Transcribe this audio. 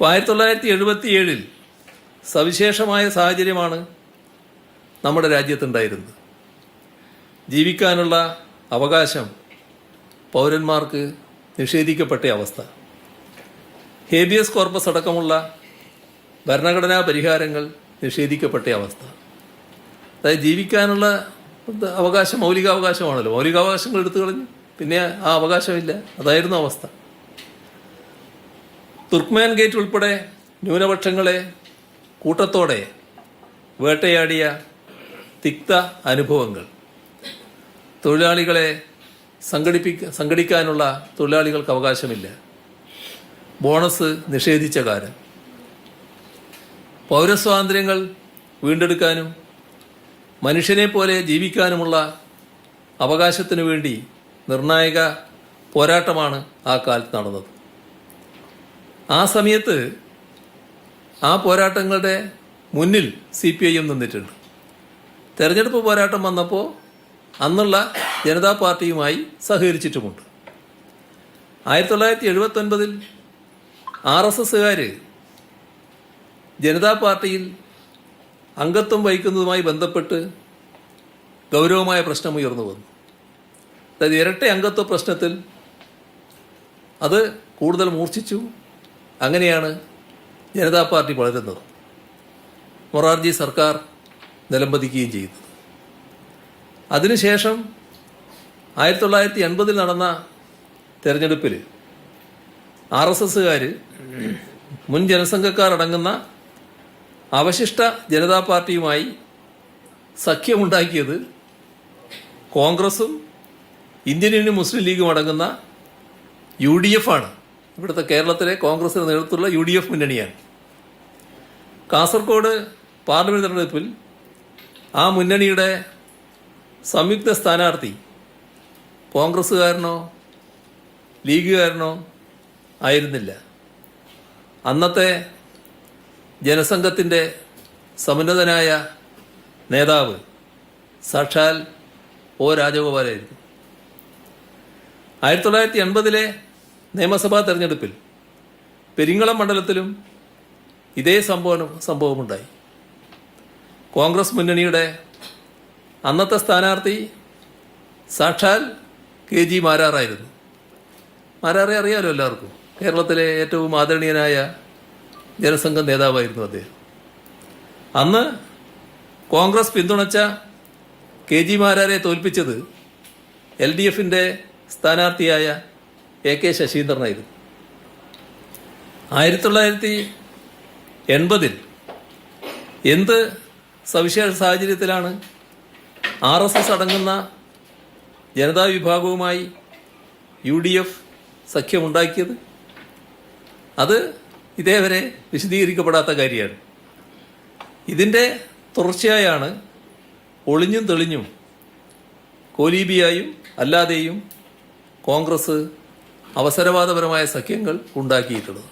ഇപ്പോൾ 1977 സവിശേഷമായ സാഹചര്യമാണ് നമ്മുടെ രാജ്യത്തുണ്ടായിരുന്നത്. ജീവിക്കാനുള്ള അവകാശം പൗരന്മാർക്ക് നിഷേധിക്കപ്പെട്ട അവസ്ഥ, ഹേബിയസ് കോർപ്പസ് അടക്കമുള്ള ഭരണഘടനാ പരിഹാരങ്ങൾ നിഷേധിക്കപ്പെട്ട അവസ്ഥ. അതായത് ജീവിക്കാനുള്ള അവകാശം മൗലികാവകാശമാണല്ലോ, മൗലികാവകാശങ്ങൾ എടുത്തു കളഞ്ഞു, പിന്നെ ആ അവകാശമില്ല. അതായിരുന്നു അവസ്ഥ. തുർക്ക്മാൻ ഗേറ്റ് ഉൾപ്പെടെ ന്യൂനപക്ഷങ്ങളെ കൂട്ടത്തോടെ വേട്ടയാടിയ തിക്ത അനുഭവങ്ങൾ, തൊഴിലാളികളെ സംഘടിക്കാനുള്ള തൊഴിലാളികൾക്ക് അവകാശമില്ല, ബോണസ് നിഷേധിച്ച കാലം, പൗരസ്വാതന്ത്ര്യങ്ങൾ വീണ്ടെടുക്കാനും മനുഷ്യനെ പോലെ ജീവിക്കാനുമുള്ള അവകാശത്തിനു വേണ്ടി നിർണായക പോരാട്ടമാണ് ആ കാലത്ത് നടന്നത്. ആ സമയത്ത് ആ പോരാട്ടങ്ങളുടെ മുന്നിൽ CPIM നിന്നിട്ടുണ്ട്. തെരഞ്ഞെടുപ്പ് പോരാട്ടം വന്നപ്പോൾ അന്നുള്ള ജനതാ പാർട്ടിയുമായി സഹകരിച്ചിട്ടുമുണ്ട്. 1979 RSSകാർ ജനതാ പാർട്ടിയിൽ അംഗത്വം വഹിക്കുന്നതുമായി ബന്ധപ്പെട്ട് ഗൗരവമായ പ്രശ്നം ഉയർന്നു വന്നു. അതായത് ഇരട്ട അംഗത്വ പ്രശ്നത്തിൽ അത് കൂടുതൽ മൂർച്ഛിച്ചു. അങ്ങനെയാണ് ജനതാ പാർട്ടി വളരുന്നത്. മൊറാർജി സർക്കാർ നിലംപതിക്കുകയും ചെയ്തു. അതിനുശേഷം 1980 നടന്ന തെരഞ്ഞെടുപ്പിൽ RSSകാർ മുൻ ജനസംഘക്കാരടങ്ങുന്ന അവശിഷ്ട ജനതാ പാർട്ടിയുമായി സഖ്യമുണ്ടാക്കിയത് കോൺഗ്രസും ഇന്ത്യൻ യൂണിയൻ മുസ്ലിം ലീഗും അടങ്ങുന്ന UDF ആണ്. ഇവിടുത്തെ കേരളത്തിലെ കോൺഗ്രസിന് നേതൃത്വമുള്ള UDF മുന്നണിയാണ്. കാസർഗോഡ് പാർലമെന്റ് തെരഞ്ഞെടുപ്പിൽ ആ മുന്നണിയുടെ സംയുക്ത സ്ഥാനാർത്ഥി കോൺഗ്രസ്സുകാരനോ ലീഗുകാരനോ ആയിരുന്നില്ല. അന്നത്തെ ജനസംഘത്തിൻ്റെ സമുന്നതനായ നേതാവ് സാക്ഷാൽ O. രാജഗോപാലായിരുന്നു. 1980 നിയമസഭാ തെരഞ്ഞെടുപ്പിൽ പെരിങ്ങളം മണ്ഡലത്തിലും ഇതേ സംഭവമുണ്ടായി. കോൺഗ്രസ് മുന്നണിയുടെ അന്നത്തെ സ്ഥാനാർത്ഥി സാക്ഷാൽ KG മാരാറായിരുന്നു. മാരാറെ അറിയാലോ എല്ലാവർക്കും. കേരളത്തിലെ ഏറ്റവും ആദരണീയനായ ജനസംഘം നേതാവായിരുന്നു അദ്ദേഹം. അന്ന് കോൺഗ്രസ് പിന്തുണച്ച KG മാരാരെ തോൽപ്പിച്ചത് LDFന്റെ സ്ഥാനാർത്ഥിയായ AK ശശീന്ദ്രനായിരുന്നു. 1980 എന്ത് സവിശേഷ സാഹചര്യത്തിലാണ് RSS അടങ്ങുന്ന ജനതാ വിഭാഗവുമായി UDF സഖ്യമുണ്ടാക്കിയത്? അത് ഇതേവരെ വിശദീകരിക്കപ്പെടാത്ത കാര്യമാണ്. ഇതിൻ്റെ തുടർച്ചയായാണ് ഒളിഞ്ഞും തെളിഞ്ഞും കോലീബിയായും അല്ലാതെയും കോൺഗ്രസ് അവസരവാദപരമായ സഖ്യങ്ങൾ ഉണ്ടാക്കിയിട്ടുള്ളത്.